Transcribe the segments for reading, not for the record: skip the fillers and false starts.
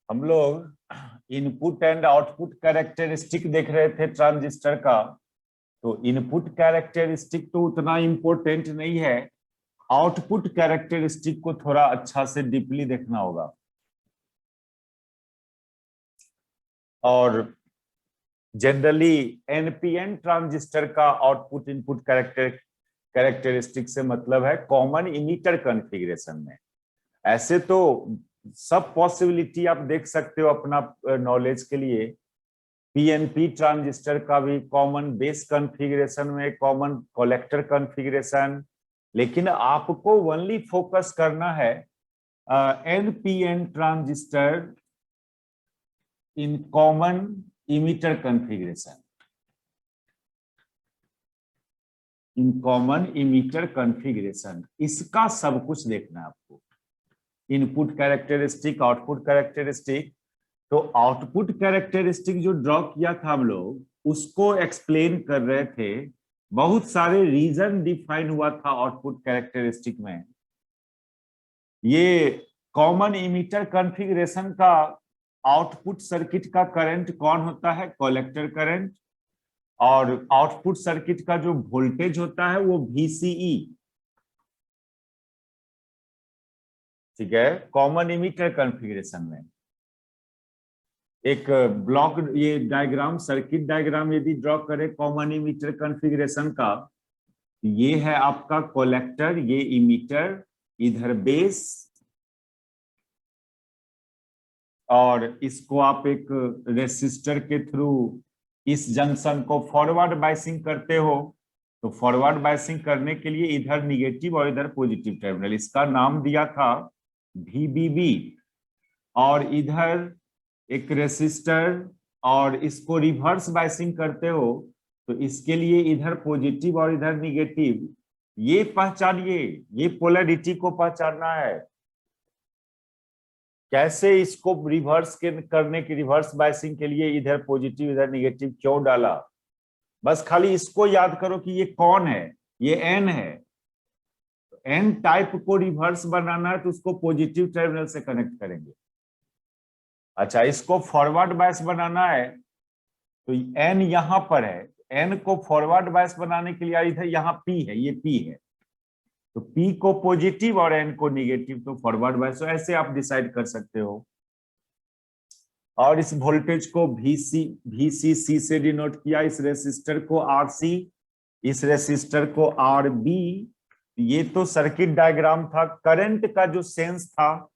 हम लोग input and output characteristic देख रहे थे ट्रांजिस्टर का। तो इनपुट कैरेक्टरिस्टिक तो उतना इम्पोर्टेंट नहीं है, आउटपुट कैरेक्टरिस्टिक को थोड़ा अच्छा से डीपली देखना होगा। और जनरली एनपीएन ट्रांजिस्टर का आउटपुट इनपुट कैरेक्टरिस्टिक से मतलब है कॉमन इमीटर कॉन्फ़िगरेशन में। ऐसे तो सब पॉसिबिलिटी आप देख सकते हो अपना नॉलेज के लिए। पीएनपी ट्रांजिस्टर का भी कॉमन बेस कॉन्फ़िगरेशन में, कॉमन कलेक्टर कॉन्फ़िगरेशन, लेकिन आपको ओनली फोकस करना है NPN transistor in common emitter configuration, in common emitter configuration. इसका सब कुछ देखना है आपको, इनपुट कैरेक्टरिस्टिक, आउटपुट कैरेक्टरिस्टिक। तो आउटपुट कैरेक्टरिस्टिक जो ड्रॉ किया था हम लोग, उसको एक्सप्लेन कर रहे थे। बहुत सारे रीजन डिफाइन हुआ था आउटपुट कैरेक्टरिस्टिक में। ये कॉमन इमीटर कॉन्फ़िगरेशन का आउटपुट सर्किट का करंट कौन होता है? Collector current. और आउटपुट सर्किट का जो वोल्टेज होता है वो VCE। ठीक है, कॉमन इमीटर कॉन्फ़िगरेशन में एक ब्लॉक, ये डायग्राम, सर्किट डायग्राम यदि ड्रॉ करें कॉमन इमीटर कॉन्फ़िगरेशन का, ये है आपका कलेक्टर, ये इमीटर, इधर बेस, और इसको आप एक रेसिस्टर के थ्रू इस जंक्शन को फॉरवर्ड बायसिंग करते हो। तो फॉरवर्ड बायसिंग करने के लिए इधर निगेटिव और इधर पॉजिटिव टर्मिनल, इसका नाम दिया था VBB। और इधर एक रेसिस्टर, और इसको रिवर्स बायसिंग करते हो तो इसके लिए इधर पॉजिटिव और इधर निगेटिव। ये पहचानिए, ये पोलैरिटी को पहचानना है। कैसे इसको रिवर्स करने की, रिवर्स बायसिंग के लिए इधर पॉजिटिव इधर निगेटिव क्यों डाला? बस खाली इसको याद करो कि ये कौन है, ये एन है। एन टाइप को रिवर्स बनाना है तो उसको पॉजिटिव टर्मिनल से कनेक्ट करेंगे। अच्छा, इसको फॉरवर्ड बायस बनाना है तो एन यहां पर है, एन को फॉरवर्ड बायस बनाने के लिए इधर यहाँ पी है, ये पी है, तो पी को पॉजिटिव और एन को निगेटिव, तो फॉरवर्ड बायस। ऐसे आप डिसाइड कर सकते हो। और इस वोल्टेज को VCC से डिनोट किया, इस रेसिस्टर को RC, इस रेसिस्टर को RB। ये तो सर्किट डायग्राम था। करंट का जो सेंस था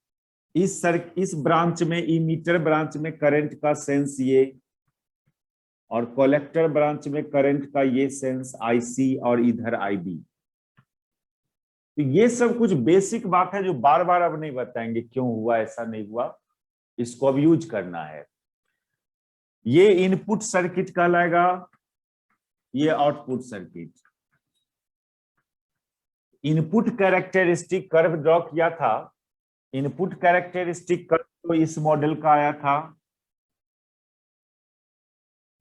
इस ब्रांच में, इमीटर ब्रांच में करंट का सेंस ये, और कलेक्टर ब्रांच में करंट का ये सेंस IC, और इधर IB। तो ये सब कुछ बेसिक बात है जो बार बार अब नहीं बताएंगे क्यों हुआ, ऐसा नहीं हुआ, इसको अब यूज करना है। ये इनपुट सर्किट कहलाएगा, ये output circuit. Input characteristic curve draw किया था। इनपुट कैरेक्टरिस्टिक कर्व तो इस मॉडल का आया था।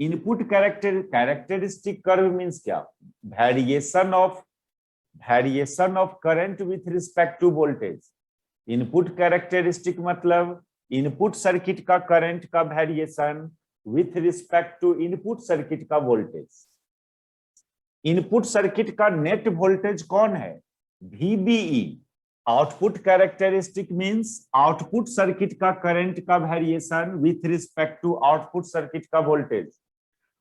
इनपुट कैरेक्टरिस्टिक कर्व मींस क्या? Variation of current with respect to voltage. Input characteristic मतलब इनपुट सर्किट का करंट का variation with respect to input circuit का वोल्टेज। इनपुट सर्किट का नेट वोल्टेज कौन है? VBE। Output characteristic means output circuit का current का variation with respect to output circuit का वोल्टेज।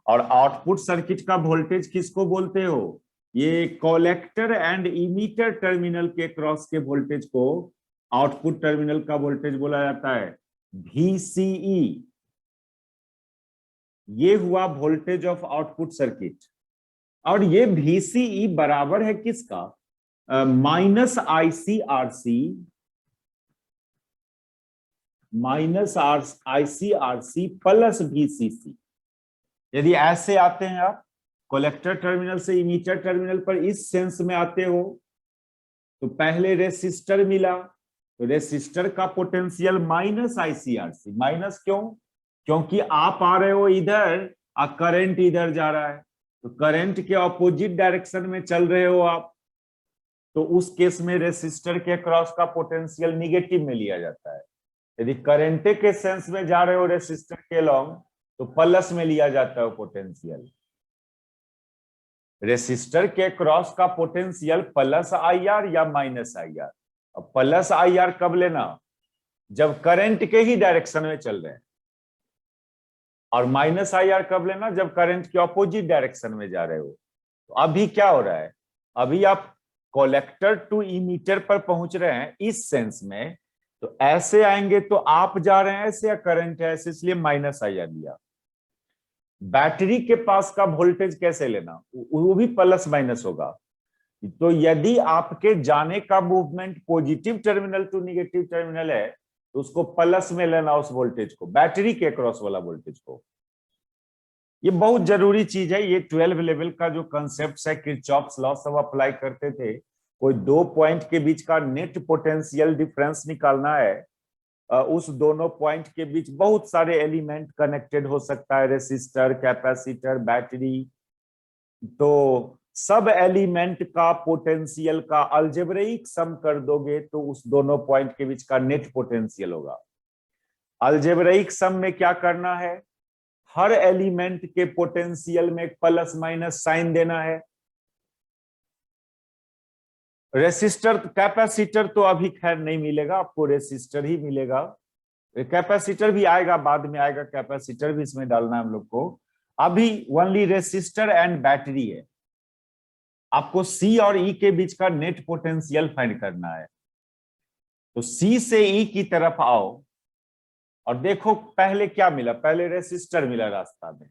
और आउटपुट सर्किट का वोल्टेज किसको बोलते हो? ये कलेक्टर एंड इमीटर टर्मिनल के क्रॉस के वोल्टेज को आउटपुट टर्मिनल का वोल्टेज बोला जाता है, VCE। ये हुआ वोल्टेज ऑफ आउटपुट सर्किट। और ये VCE बराबर है किसका? -ICRC, -ICRC plus VCC। यदि ऐसे आते हैं आप कलेक्टर टर्मिनल से इमीटर टर्मिनल पर, इस सेंस में आते हो, तो पहले रेसिस्टर मिला, तो रेसिस्टर का पोटेंशियल -ICRC। माइनस क्यों? क्योंकि आप आ रहे हो इधर और करंट इधर जा रहा है, तो करंट के ऑपोजिट डायरेक्शन में चल रहे हो आप, तो उस केस में रेसिस्टर के क्रॉस का पोटेंशियल निगेटिव में लिया जाता है। यदि करंटे के सेंस में जा रहे हो रेसिस्टर के अलोंग तो प्लस में लिया जाता है पोटेंशियल। रेसिस्टर के क्रॉस का पोटेंशियल प्लस आई आर या माइनस आई आर। अब प्लस आई आर कब लेना, जब करंट के ही डायरेक्शन में चल रहे हैं, और माइनस आई आर कब लेना, जब करंट के ऑपोजिट डायरेक्शन में जा रहे हो। तो अभी क्या हो रहा है, अभी आप कलेक्टर टू इमीटर पर पहुंच रहे हैं इस सेंस में, तो ऐसे आएंगे तो आप जा रहे हैं ऐसे या करंट है ऐसे, इसलिए माइनस आई आर लिया। बैटरी के पास का वोल्टेज कैसे लेना, वो भी प्लस माइनस होगा। तो यदि आपके जाने का movement positive terminal to negative terminal है तो उसको प्लस में लेना, उस वोल्टेज को, बैटरी के क्रॉस वाला वोल्टेज को। ये बहुत जरूरी चीज है। ये 12 लेवल का जो कंसेप्ट है, किरचॉफ्स लॉ सब अप्लाई करते थे। कोई दो पॉइंट के बीच का नेट पोटेंशियल डिफरेंस निकालना है, उस दोनों पॉइंट के बीच बहुत सारे एलिमेंट कनेक्टेड हो सकता है, रेसिस्टर, कैपेसिटर, बैटरी। तो सब एलिमेंट का पोटेंशियल का अलजेब्रिक सम कर दोगे तो उस दोनों पॉइंट के बीच का नेट पोटेंशियल होगा। अलजेब्रिक सम में क्या करना है, हर एलिमेंट के पोटेंशियल में प्लस माइनस साइन देना है। रेसिस्टर, कैपेसिटर तो अभी खैर नहीं मिलेगा आपको, रेसिस्टर ही मिलेगा। कैपेसिटर भी आएगा, बाद में आएगा, कैपेसिटर भी इसमें डालना है हम लोग को। अभी ओनली रेसिस्टर एंड बैटरी है। आपको सी और ई के बीच का नेट पोटेंशियल फाइंड करना है। तो सी से ई की तरफ आओ और देखो पहले क्या मिला, पहले रेसिस्टर मिला रास्ता में।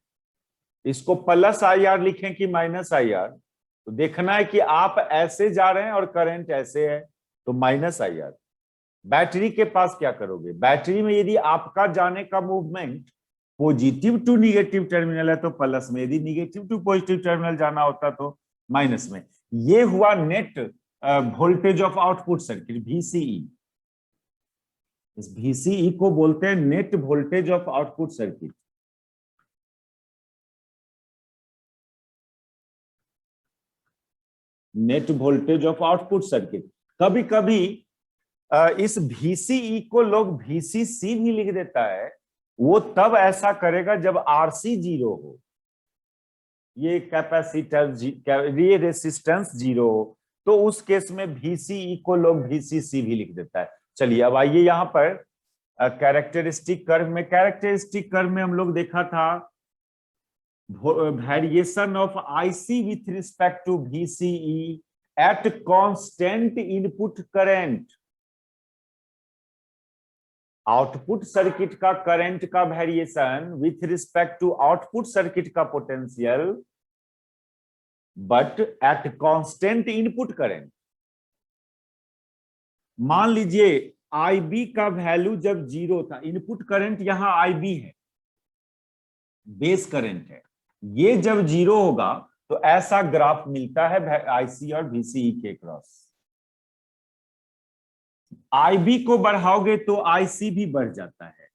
इसको प्लस आई आर लिखें कि माइनस आई आर, तो देखना है कि आप ऐसे जा रहे हैं और करंट ऐसे है, तो माइनस आई आर। बैटरी के पास क्या करोगे, बैटरी में यदि आपका जाने का movement positive to negative terminal है तो प्लस में, यदि निगेटिव टू पॉजिटिव टर्मिनल जाना होता तो माइनस में। ये हुआ net voltage of output circuit, VCE। इस VCE को बोलते हैं net voltage of output circuit. Net voltage of output circuit. कभी कभी इस VCE को लोग VCC भी लिख देता है। वो तब ऐसा करेगा जब RC 0 हो, ये कैपेसिटर, ये रेसिस्टेंस 0 हो, तो उस केस में VCE को लोग VCC भी लिख देता है। चलिए अब आइए यहाँ पर कैरेक्टरिस्टिक कर्व में। कैरेक्टरिस्टिक कर्व में हम लोग देखा था variation of IC with respect to VCE at constant input current. Output circuit का करंट का variation with respect to output circuit का potential, but at constant input current. मान लीजिए IB का वैल्यू जब 0 था, इनपुट करंट यहां IB है, बेस करंट है, ये जब 0 होगा तो ऐसा ग्राफ मिलता है IC और VCE के क्रॉस। IB को बढ़ाओगे तो IC भी बढ़ जाता है।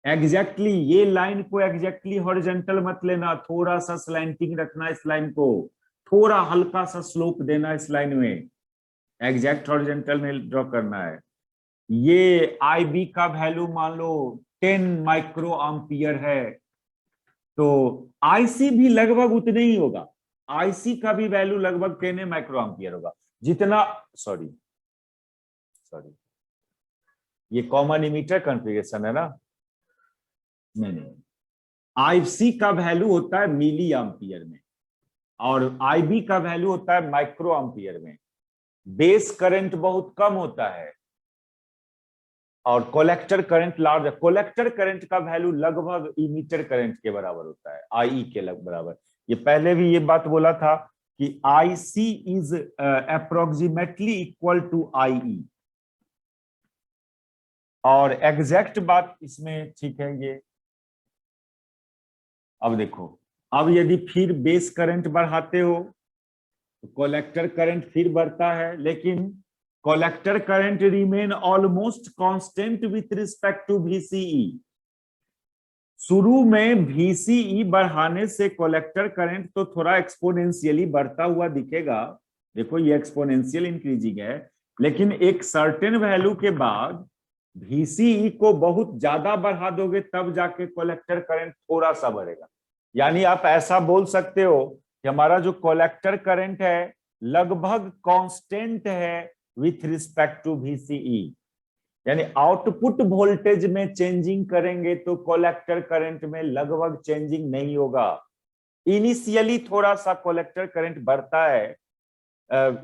एग्जैक्टली ये लाइन को एग्जैक्टली हॉरिजॉन्टल मत लेना, थोड़ा सा स्लैंटिंग रखना इस लाइन को, थोड़ा हल्का सा स्लोप देना इस लाइन में, एग्जैक्ट हॉरिजॉन्टल में ड्रॉ करना है। ये IB का वैल्यू मान लो 10 माइक्रो एम्पियर है, तो IC भी लगभग उतने ही होगा। IC का भी वैल्यू लगभग 10 माइक्रो एम्पियर होगा, जितना, सॉरी ये कॉमन इमीटर कॉन्फ़िगरेशन है ना, नहीं, IC का वैल्यू होता है मिली एम्पियर में और IB का वैल्यू होता है माइक्रो एम्पियर में। बेस करंट बहुत कम होता है और कलेक्टर करंट लार्ज है। कलेक्टर करंट का वैल्यू लगभग इमीटर करंट के बराबर होता है, IE के बराबर। ये पहले भी ये बात बोला था कि IC is approximately equal to IE, और एग्जैक्ट बात इसमें ठीक है ये। अब देखो, अब यदि फिर बेस करंट बढ़ाते हो तो कलेक्टर करंट फिर बढ़ता है, लेकिन collector current remain almost constant with respect to VCE। शुरू में VCE बढ़ाने से कलेक्टर करंट तो थोड़ा एक्सपोनेंशियली बढ़ता हुआ दिखेगा, देखो ये एक्सपोनेंशियल इंक्रीजिंग है, लेकिन एक सर्टेन वैल्यू के बाद VCE को बहुत ज्यादा बढ़ा दोगे तब जाके कलेक्टर करंट थोड़ा सा बढ़ेगा। यानी आप ऐसा बोल सकते हो कि हमारा जो कलेक्टर करंट है लगभग कांस्टेंट है विथ रिस्पेक्ट टू VCE। यानी आउटपुट वोल्टेज में चेंजिंग करेंगे तो कलेक्टर करंट में लगभग चेंजिंग नहीं होगा। इनिशियली थोड़ा सा कलेक्टर करंट बढ़ता है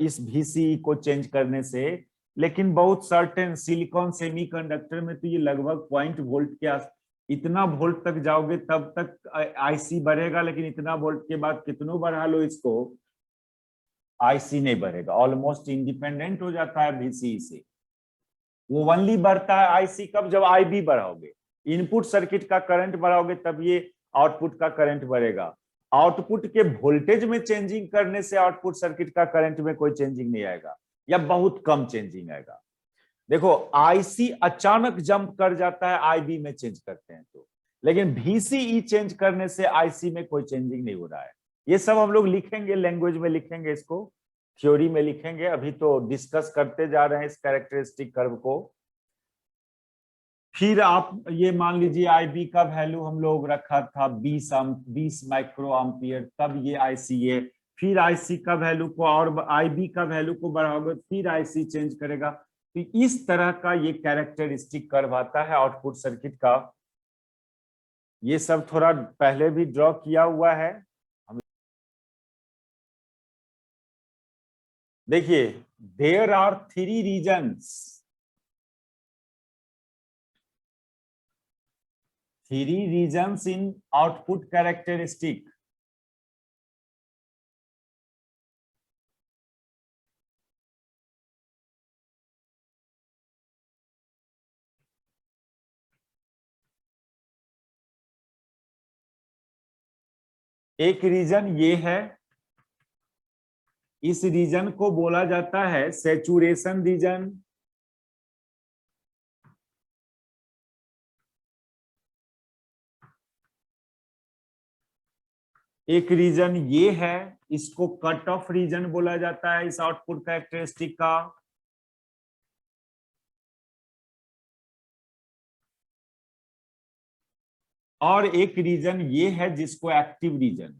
इस VCE को चेंज करने से, लेकिन बहुत सर्टेन सिलिकॉन सेमीकंडक्टर में तो ये लगभग 0.वोल्ट के आस, इतना वोल्ट तक जाओगे तब तक IC बढ़ेगा, लेकिन इतना वोल्ट के बाद कितनों बढ़ा लो इसको IC नहीं बढ़ेगा, ऑलमोस्ट इंडिपेंडेंट हो जाता है VCE से। वो ओनली बढ़ता है IC कब, जब IB बढ़ाओगे, इनपुट सर्किट का करंट बढ़ाओगे तब ये आउटपुट का करंट बढ़ेगा। आउटपुट के वोल्टेज में चेंजिंग करने से आउटपुट सर्किट का करंट में कोई चेंजिंग नहीं आएगा या बहुत कम चेंजिंग आएगा। देखो IC अचानक जंप कर जाता है IB में चेंज करते हैं तो, लेकिन VCE चेंज करने से IC में कोई चेंजिंग नहीं हो रहा है। ये सब हम लोग लिखेंगे, लैंग्वेज में लिखेंगे, इसको थ्योरी में लिखेंगे, अभी तो डिस्कस करते जा रहे हैं इस कैरेक्टरिस्टिक कर्व को। फिर आप ये मान लीजिए IB का वैल्यू हम लोग रखा था 20 माइक्रो एम्पियर, तब ये IC है। फिर IC का वैल्यू को और IB का वैल्यू को बढ़ाओगे फिर IC चेंज करेगा। तो इस तरह का ये कैरेक्टरिस्टिक कर्व आता है आउटपुट सर्किट का। ये सब थोड़ा पहले भी ड्रॉ किया हुआ है। देखिए there are 3 reasons, 3 reasons in output characteristic. एक रीजन ये है, इस रीजन को बोला जाता है सैचुरेशन रीजन। एक रीजन ये है, इसको कट ऑफ रीजन बोला जाता है इस आउटपुट कैरेक्टरिस्टिक का। और एक रीजन ये है जिसको एक्टिव रीजन।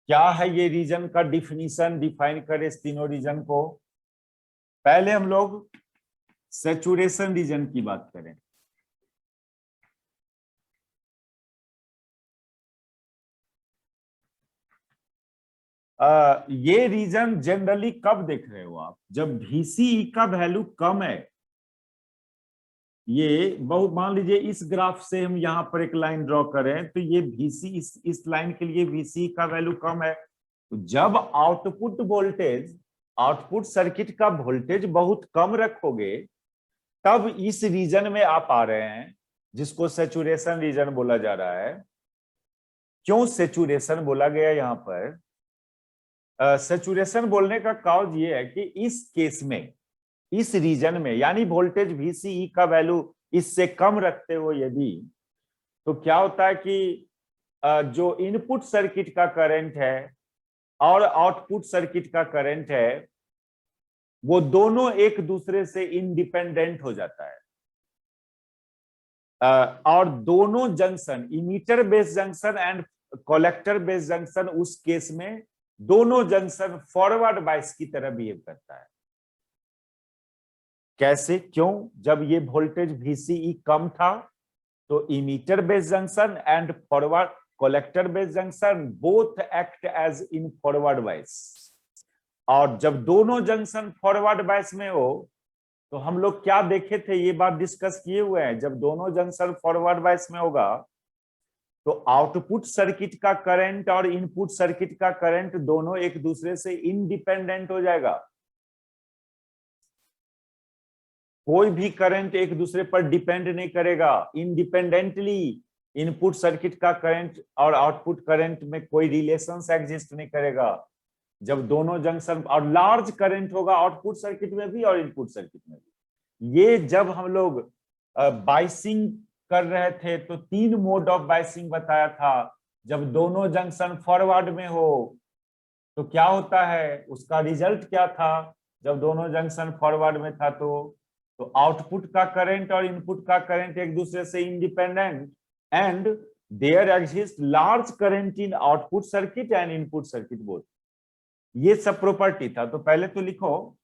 क्या है ये रीजन का डिफिनीशन, डिफाइन करें इस तीनों रीजन को। पहले हम लोग सैचुरेशन रीजन की बात करें। ये रीजन जनरली कब देख रहे हो आप, जब VCE का वैल्यू कम है। ये बहुत, मान लीजिए इस ग्राफ से हम यहाँ पर एक लाइन ड्रॉ करें तो ये VC इस लाइन के लिए VCE का वैल्यू कम है। तो जब आउटपुट वोल्टेज, आउटपुट सर्किट का वोल्टेज बहुत कम रखोगे तब इस रीजन में आप आ रहे हैं जिसको सैचुरेशन रीजन बोला जा रहा है। क्यों सैचुरेशन बोला गया यहाँ पर? सैचुरेशन बोलने का कॉज ये है कि इस केस में, इस रीजन में, यानी वोल्टेज VCE का वैल्यू इससे कम रखते हो यदि, तो क्या होता है कि जो इनपुट सर्किट का करंट है और आउटपुट सर्किट का करंट है वो दोनों एक दूसरे से इंडिपेंडेंट हो जाता है। और दोनों junction, emitter base junction and collector base junction, उस केस में दोनों जंक्शन फॉरवर्ड बायस की तरह बिहेव करता है। कैसे, क्यों? जब ये वोल्टेज VCE कम था तो emitter base junction and forward collector base junction both act as in forward bias. और जब दोनों जंक्शन फॉरवर्ड बायस में हो तो हम लोग क्या देखे थे, ये बात डिस्कस किए हुए हैं, जब दोनों जंक्शन फॉरवर्ड बायस में होगा तो आउटपुट सर्किट का करंट और इनपुट सर्किट का करंट दोनों एक दूसरे से इंडिपेंडेंट हो जाएगा। कोई भी करंट एक दूसरे पर डिपेंड नहीं करेगा। इंडिपेंडेंटली इनपुट सर्किट का करंट और आउटपुट करंट में कोई रिलेशंस एग्जिस्ट नहीं करेगा जब दोनों जंक्शन, और लार्ज करंट होगा आउटपुट सर्किट में भी और इनपुट सर्किट में भी। ये जब हम लोग बाइसिंग कर रहे थे तो 3 मोड ऑफ बाइसिंग बताया था, जब दोनों जंक्शन फॉरवर्ड में हो तो क्या होता है, उसका रिजल्ट क्या था जब दोनों जंक्शन फॉरवर्ड में था? तो आउटपुट का करंट और इनपुट का करंट एक दूसरे से independent, and there exist large current in output circuit and input circuit both. ये सब प्रॉपर्टी था। तो पहले तो लिखो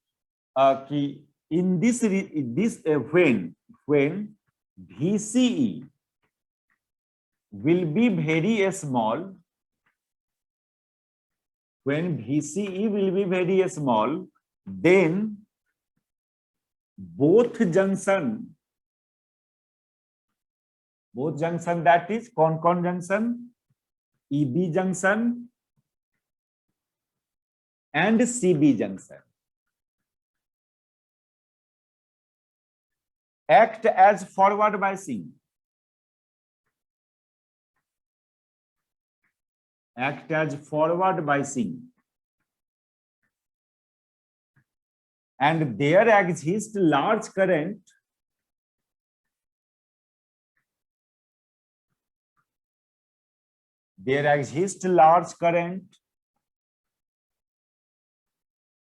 कि in this when VCE will be very small, when VCE will be very small, then both junction that is कौन junction, EB junction and CB junction act as forward biasing, and there exists large current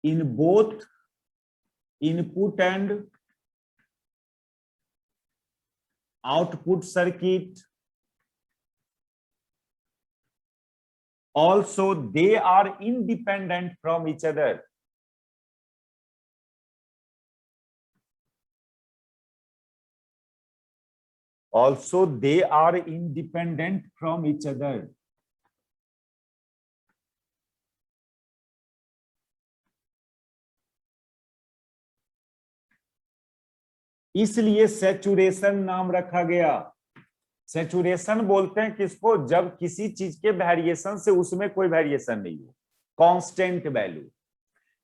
in both input and output circuit. Also, they are independent from each other. Also, they are independent from each other. इसलिए saturation नाम रखा गया। Saturation बोलते हैं किसको, जब किसी चीज के वेरिएशन से उसमें कोई वेरिएशन नहीं हो, कांस्टेंट वैल्यू।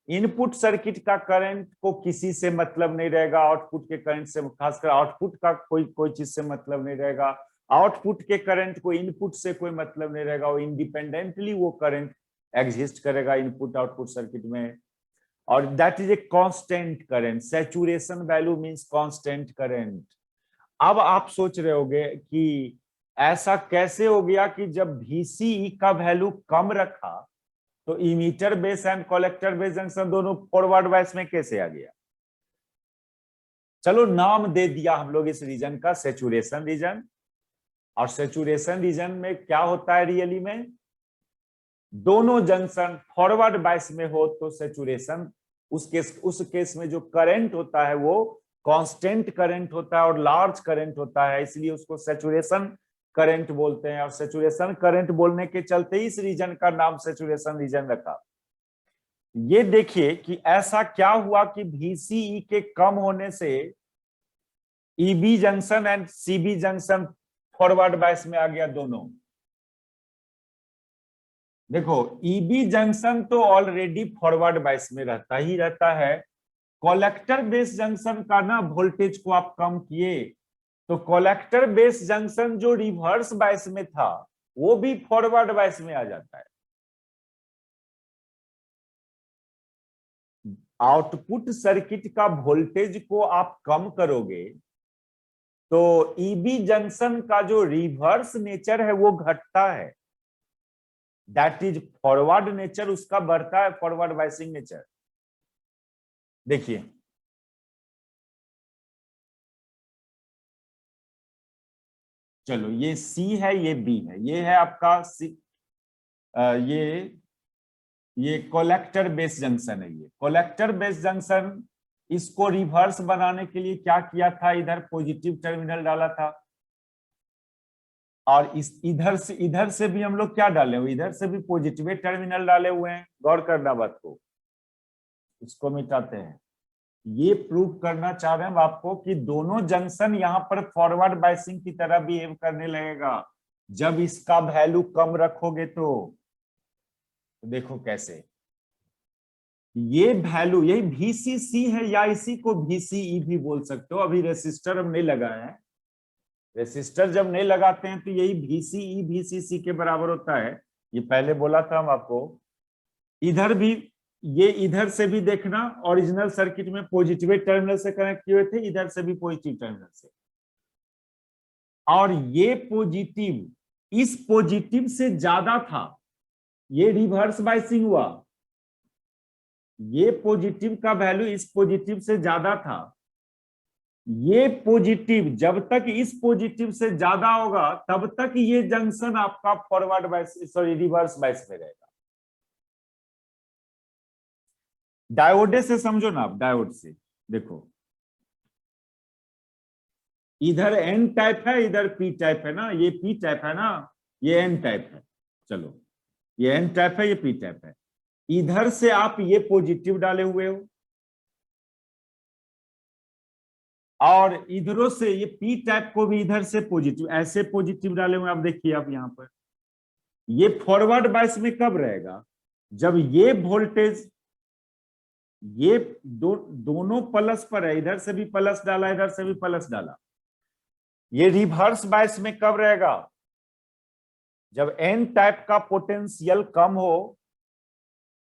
इनपुट सर्किट का करंट को किसी से मतलब नहीं रहेगा, आउटपुट के करंट से, खासकर आउटपुट का कोई चीज से मतलब नहीं रहेगा, आउटपुट के करंट को इनपुट से कोई मतलब नहीं रहेगा, वो इंडिपेंडेंटली वो करंट एग्जिस्ट करेगा इनपुट आउटपुट सर्किट में, और that is a constant current. Saturation value means constant current. अब आप सोच रहे होंगे कि ऐसा कैसे हो गया कि जब VCE का वैल्यू कम रखा तो emitter base and collector base junction दोनों फॉरवर्ड बायस में कैसे आ गया? चलो नाम दे दिया हम लोग इस रीजन का सैचुरेशन रीजन। और सैचुरेशन रीजन में क्या होता है रियली में, दोनों जंक्शन फॉरवर्ड बायस में हो तो सैचुरेशन, उस केस में जो करंट होता है वो कांस्टेंट करंट होता है और लार्ज करंट होता है, इसलिए उसको सैचुरेशन करंट बोलते हैं। और सैचुरेशन करंट बोलने के चलते इस रीजन का नाम सैचुरेशन रीजन रखा। ये देखिए कि ऐसा क्या हुआ कि VCE के कम होने से EB junction and CB junction forward bias में आ गया दोनों। देखो EB जंक्शन तो ऑलरेडी फॉरवर्ड बायस में रहता है। कलेक्टर बेस जंक्शन का ना वोल्टेज को आप कम किए तो कलेक्टर बेस जंक्शन जो रिवर्स बायस में था वो भी फॉरवर्ड बायस में आ जाता है। आउटपुट सर्किट का वोल्टेज को आप कम करोगे तो EB जंक्शन का जो रिवर्स नेचर है वो घटता है, दैट इज फॉरवर्ड नेचर उसका बढ़ता है, फॉरवर्ड बायसिंग नेचर। देखिए चलो ये C है, ये B है, ये है आपका ये कलेक्टर बेस जंक्शन है। ये कलेक्टर बेस जंक्शन, इसको रिवर्स बनाने के लिए क्या किया था, इधर पॉजिटिव टर्मिनल डाला था और इधर से भी हम लोग क्या डाले हुए, इधर से भी पॉजिटिव टर्मिनल डाले हुए हैं। गौर करना बात को, इसको मिटाते हैं। ये प्रूव करना चाह रहे हैं हम आपको कि दोनों जंक्शन यहाँ पर फॉरवर्ड बायसिंग की तरह बिहेव करने लगेगा जब इसका वैल्यू कम रखोगे तो देखो कैसे। ये वैल्यू यही VCC है या इसी को VCE भी बोल सकते हो। अभी रेसिस्टर हम नहीं लगाए हैं, रेसिस्टर जब नहीं लगाते हैं तो यही VCE VCC के बराबर होता है। ये पहले बोला था हम आपको। इधर भी ये इधर से भी देखना, ओरिजिनल सर्किट में पॉजिटिव टर्मिनल से कनेक्ट किए हुए थे, इधर से भी पॉजिटिव टर्मिनल से, और ये पॉजिटिव इस पॉजिटिव से ज्यादा था, ये रिवर्स बाइसिंग हुआ। ये पॉजिटिव का वैल्यू इस पॉजिटिव से ज्यादा था। ये पॉजिटिव जब तक इस पॉजिटिव से ज्यादा होगा तब तक ये जंक्शन आपका फॉरवर्ड बाइस, सॉरी रिवर्स बाइस में रहेगा। डायोड से समझो ना आप, डायोड से देखो, इधर एन टाइप है, इधर पी टाइप है ना, ये पी टाइप है ना, ये एन टाइप है। चलो, ये एन टाइप है, ये पी टाइप है। इधर से आप ये पॉजिटिव डाले हुए हो, और इधरों से ये पी टाइप को भी इधर से पॉजिटिव, ऐसे पॉजिटिव डाले हुए। आप देखिए, आप यहां पर ये फॉरवर्ड बाइस में कब रहेगा? जब ये वोल्टेज, ये दोनों प्लस पर है, इधर से भी प्लस डाला, इधर से भी प्लस डाला। ये रिवर्स बाइस में कब रहेगा? जब एन टाइप का पोटेंशियल कम हो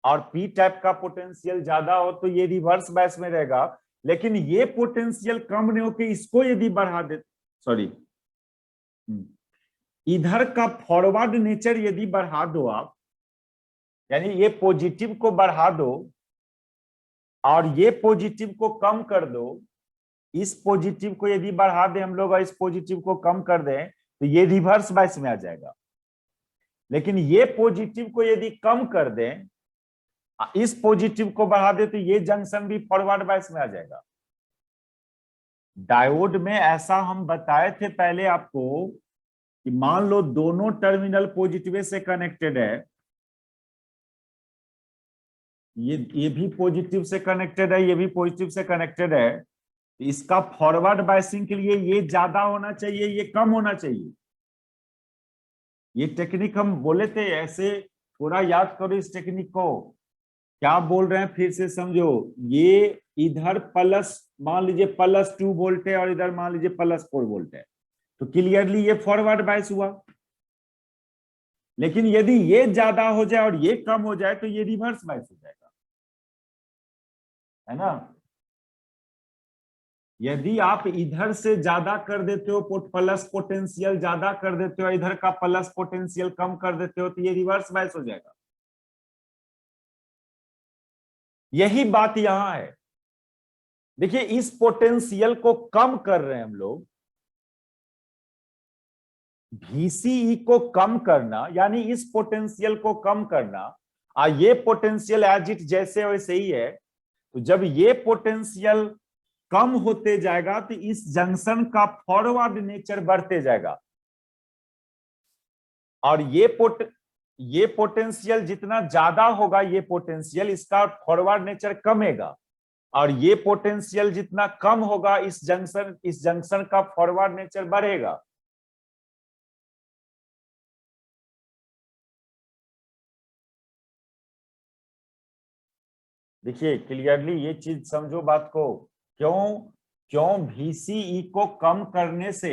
और पी टाइप का पोटेंशियल ज्यादा हो, तो ये रिवर्स बाइस में रहेगा। लेकिन ये पोटेंशियल कम नहीं हो कि इसको यदि बढ़ा दे, सॉरी, इधर का फॉरवर्ड नेचर यदि बढ़ा दो आप, यानी ये पॉजिटिव को बढ़ा दो और ये पॉजिटिव को कम कर दो, इस पॉजिटिव को यदि बढ़ा दें हम लोग और इस पॉजिटिव को कम कर दें, तो ये रिवर्स बाइस में आ जाएगा। लेकिन ये पॉजिटिव को यदि कम कर दें, इस पॉजिटिव को बढ़ा दे, तो ये जंक्शन भी फॉरवर्ड बाइस में आ जाएगा। डायोड में ऐसा हम बताए थे पहले आपको कि मान लो दोनों टर्मिनल पॉजिटिव से कनेक्टेड है, ये भी पॉजिटिव से कनेक्टेड है, ये भी पॉजिटिव से कनेक्टेड है, तो इसका फॉरवर्ड बाइसिंग के लिए ये ज्यादा होना चाहिए, ये कम होना चाहिए। ये टेक्निक हम बोले थे ऐसे, थोड़ा याद करो इस टेक्निक को। क्या बोल रहे हैं फिर से समझो। ये इधर प्लस, मान लीजिए +2 वोल्ट है और इधर मान लीजिए +4 वोल्ट है, तो क्लियरली ये फॉरवर्ड बाइस हुआ। लेकिन यदि ये ज्यादा हो जाए और ये कम हो जाए, तो ये रिवर्स बाइस हो जाएगा, है ना। यदि आप इधर से ज्यादा कर देते हो, प्लस पोटेंशियल ज्यादा कर देते हो, इधर का प्लस पोटेंशियल कम कर देते हो, तो ये रिवर्स बाइस हो जाएगा। यही बात यहां है। देखिए, इस पोटेंशियल को कम कर रहे हैं हम लोग। VCE को कम करना यानी इस पोटेंशियल को कम करना, ये पोटेंशियल एज इट जैसे वैसे ही है। तो जब ये पोटेंशियल कम होते जाएगा, तो इस जंक्शन का फॉरवर्ड नेचर बढ़ते जाएगा, और ये पोटेंशियल जितना ज्यादा होगा, ये पोटेंशियल इसका फॉरवर्ड नेचर कमेगा, और ये पोटेंशियल जितना कम होगा, इस जंक्शन का फॉरवर्ड नेचर बढ़ेगा। देखिए क्लियरली ये चीज समझो बात को। क्यों क्यों VCE को कम करने से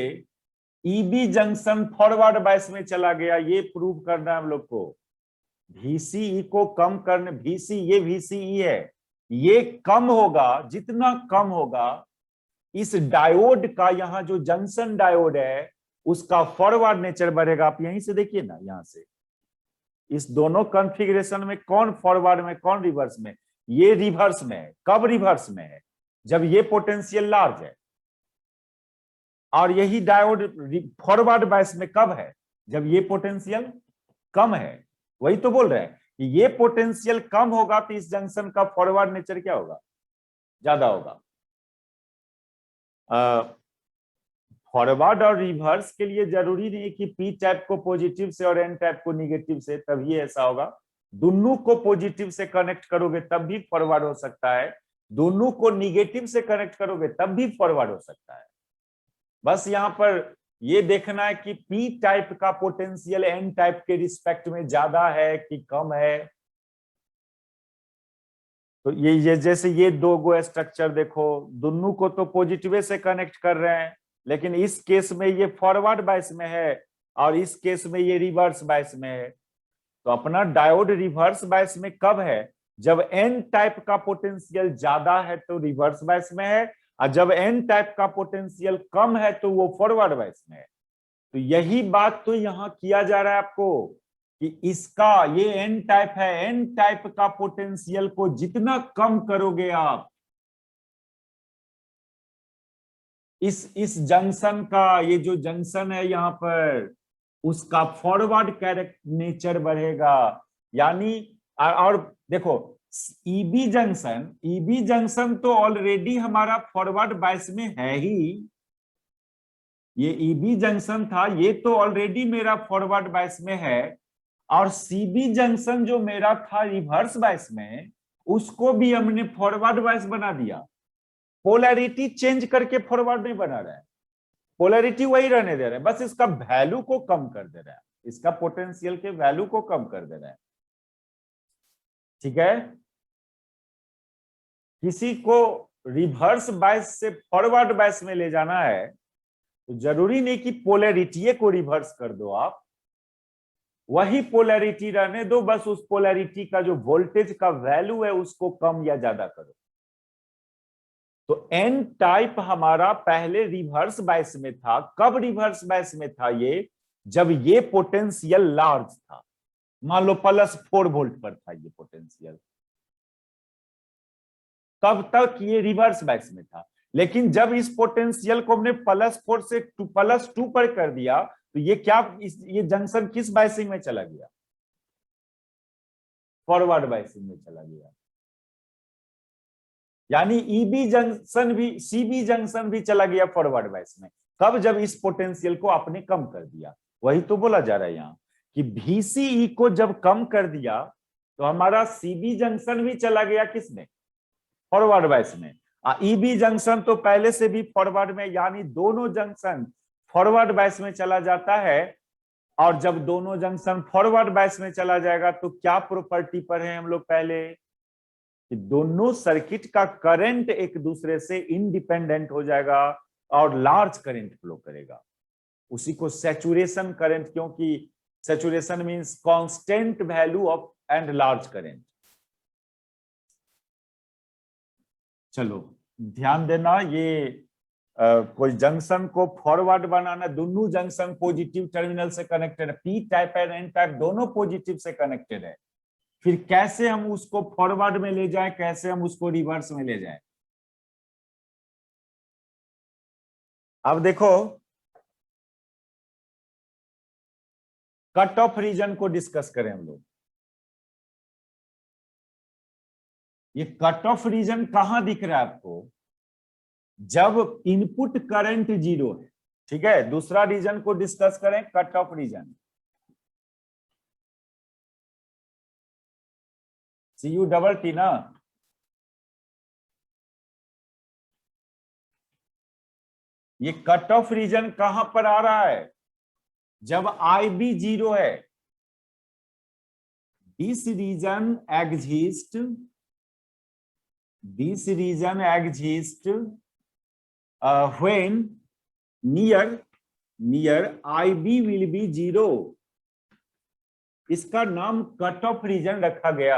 EB जंक्शन फॉरवर्ड बाइस में चला गया, ये प्रूव करना है हम लोग को। VCE को कम करने, ये VCE है, ये कम होगा, जितना कम होगा, इस डायोड का, यहां जो जंक्शन डायोड है उसका फॉरवर्ड नेचर बढ़ेगा। आप यहीं से देखिए ना, यहां से इस दोनों कॉन्फ़िगरेशन में कौन फॉरवर्ड में कौन रिवर्स में? ये रिवर्स में है। कब रिवर्स में है? जब ये पोटेंशियल लार्ज है। और यही डायोड फॉरवर्ड बायस में कब है? जब ये पोटेंशियल कम है। वही तो बोल रहे हैं कि ये पोटेंशियल कम होगा तो इस जंक्शन का फॉरवर्ड नेचर क्या होगा? ज्यादा होगा। फॉरवर्ड और रिवर्स के लिए जरूरी नहीं है कि पी टाइप को पॉजिटिव से और एन टाइप को निगेटिव से तभी ऐसा होगा। दोनों को पॉजिटिव से कनेक्ट करोगे तब भी फॉरवर्ड हो सकता है, दोनों को निगेटिव से कनेक्ट करोगे तब भी फॉरवर्ड हो सकता है। बस यहां पर ये देखना है कि पी टाइप का पोटेंशियल एन टाइप के रिस्पेक्ट में ज्यादा है कि कम है। तो ये जैसे ये दो गो स्ट्रक्चर देखो, दोनों को तो पॉजिटिव से कनेक्ट कर रहे हैं, लेकिन इस केस में ये फॉरवर्ड बायस में है और इस केस में ये रिवर्स बायस में है। तो अपना डायोड रिवर्स बायस में कब है? जब एन टाइप का पोटेंशियल ज्यादा है तो रिवर्स बायस में है, और जब एन टाइप का पोटेंशियल कम है तो वो फॉरवर्ड बायस में है। तो यही बात तो यहां किया जा रहा है आपको कि इसका ये एन टाइप है, एन टाइप का पोटेंशियल को जितना कम करोगे आप, इस जंक्शन का, ये जो जंक्शन है यहां पर, उसका फॉरवर्ड कैरेक्ट नेचर बढ़ेगा। यानी और देखो, ईबी जंक्शन तो ऑलरेडी हमारा फॉरवर्ड बायस में है ही। ये ईबी जंक्शन था, ये तो ऑलरेडी मेरा फॉरवर्ड बायस में है। और सीबी जंक्शन जो मेरा था रिवर्स बायस में, उसको भी हमने फॉरवर्ड बायस बना दिया। पोलैरिटी चेंज करके फॉरवर्ड नहीं बना रहा है, पोलैरिटी वही रहने दे रहा है, बस इसका वैल्यू को कम कर दे रहा है, इसका पोटेंशियल के वैल्यू को कम कर दे रहा है। ठीक है, किसी को रिवर्स बायस से फॉरवर्ड बायस में ले जाना है तो जरूरी नहीं कि पोलैरिटी को रिवर्स कर दो, आप वही पोलैरिटी रहने दो, बस उस पोलैरिटी का जो वोल्टेज का वैल्यू है उसको कम या ज्यादा करो। तो एन टाइप हमारा पहले रिवर्स बायस में था। कब रिवर्स बायस में था ये? जब ये पोटेंशियल लार्ज था, मान लो +4 वोल्ट पर था ये पोटेंशियल, तब तक ये रिवर्स बायस में था। लेकिन जब इस पोटेंशियल को हमने +4 से +2 पर कर दिया तो ये क्या, ये जंक्शन किस बायसिंग में चला गया? फॉरवर्ड बायसिंग में चला गया। यानी ईबी जंक्शन भी, सीबी जंक्शन भी चला गया फॉरवर्ड बायस में। कब? जब इस पोटेंशियल को आपने कम कर दिया। वही तो बोला जा रहा है यहाँ कि VCE को जब कम कर दिया तो हमारा सीबी जंक्शन भी चला गया किसमें? फॉरवर्ड बायस में। ईबी जंक्शन तो पहले से भी फॉरवर्ड में, यानी दोनों जंक्शन फॉरवर्ड बायस में चला जाता है। और जब दोनों जंक्शन फॉरवर्ड बायस में चला जाएगा तो क्या प्रॉपर्टी पर है हम लोग पहले, कि दोनों सर्किट का करंट एक दूसरे से इंडिपेंडेंट हो जाएगा और लार्ज करंट फ्लो करेगा। उसी को सैचुरेशन करंट, क्योंकि saturation means constant value of and large current. चलो ध्यान देना, ये कोई जंक्शन को फॉरवर्ड बनाना, दोनों जंक्शन पॉजिटिव टर्मिनल से कनेक्टेड है, P type and N type दोनों पॉजिटिव से कनेक्टेड है। फिर कैसे हम उसको फॉरवर्ड में ले जाएं, कैसे हम उसको रिवर्स में ले जाएं? अब देखो, कट ऑफ रीजन को डिस्कस करें हम लोग। ये कट ऑफ रीजन कहां दिख रहा है आपको? जब इनपुट करंट 0 है। ठीक है, दूसरा रीजन को डिस्कस करें, कट ऑफ रीजन। CU ना, ये कट ऑफ रीजन कहां पर आ रहा है? जब IB 0 है। This reason exist when near IB will be 0। इसका नाम कट ऑफ रीजन रखा गया